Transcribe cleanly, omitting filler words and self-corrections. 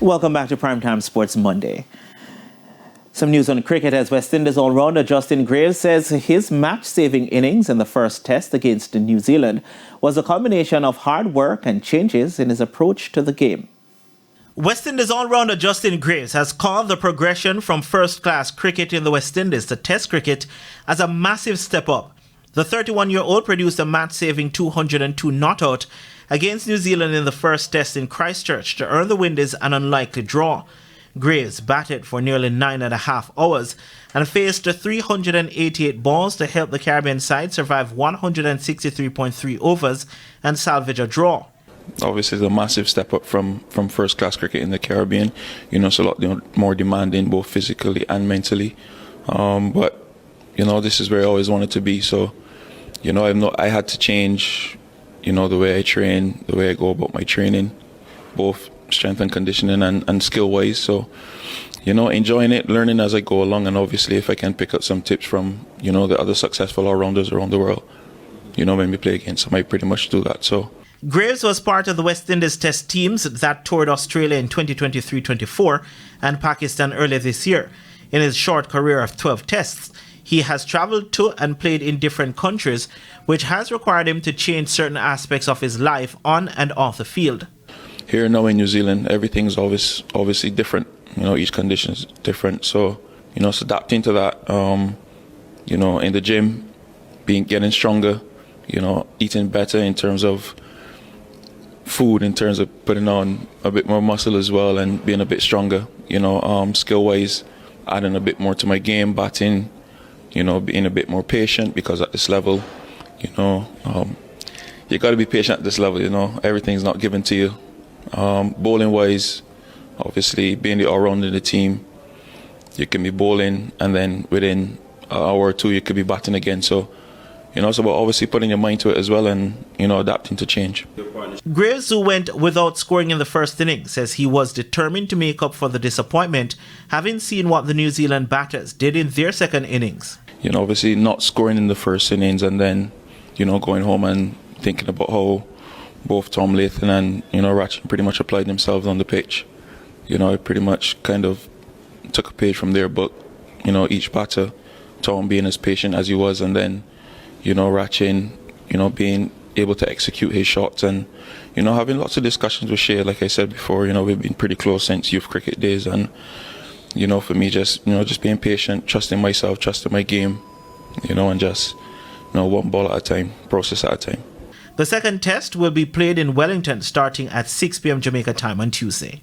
Welcome back to Primetime Sports Monday. Some news on cricket as West Indies all-rounder Justin Greaves says his match-saving innings in the first test against New Zealand was a combination of hard work and changes in his approach to the game. West Indies all-rounder Justin Greaves has called the progression from first-class cricket in the West Indies to Test cricket as a massive step up. The 31-year-old produced a match-saving 202 not-out against New Zealand in the first test in Christchurch to earn the Windies an unlikely draw. Greaves batted for nearly 9.5 hours and faced 388 balls to help the Caribbean side survive 163.3 overs and salvage a draw. Obviously, it's a massive step up from first-class cricket in the Caribbean. It's a lot more demanding, both physically and mentally. But this is where I always wanted to be. So, I had to change, the way I train, the way I go about my training, both strength and conditioning and skill-wise. So, enjoying it, learning as I go along, and obviously if I can pick up some tips from, the other successful all-rounders around the world, when we play against them, I pretty much do that. So. Greaves was part of the West Indies Test teams that toured Australia in 2023-24 and Pakistan earlier this year. In his short career of 12 tests, he has travelled to and played in different countries, which has required him to change certain aspects of his life on and off the field. Here now in New Zealand, everything's obviously different. Each condition is different. So, it's adapting to that. In the gym, getting stronger. Eating better in terms of food, in terms of putting on a bit more muscle as well, and being a bit stronger. Skill-wise, adding a bit more to my game, batting. Being a bit more patient, because at this level, you got to be patient at this level. Everything's not given to you. Bowling wise, obviously being the all-rounder in the team, you can be bowling and then within an hour or two you could be batting again. So it's about obviously putting your mind to it as well and adapting to change. Greaves, who went without scoring in the first innings, says he was determined to make up for the disappointment, having seen what the New Zealand batters did in their second innings. Obviously not scoring in the first innings and then going home and thinking about how both Tom Latham and Ratchin pretty much applied themselves on the pitch. I pretty much kind of took a page from their book. Each batter, Tom being as patient as he was, and then Ratchin, being able to execute his shots, and having lots of discussions with Shea. Like I said before, we've been pretty close since youth cricket days, and for me, just being patient, trusting myself, trusting my game, and just one ball at a time, process at a time. The second test will be played in Wellington starting at 6 p.m. Jamaica time on Tuesday.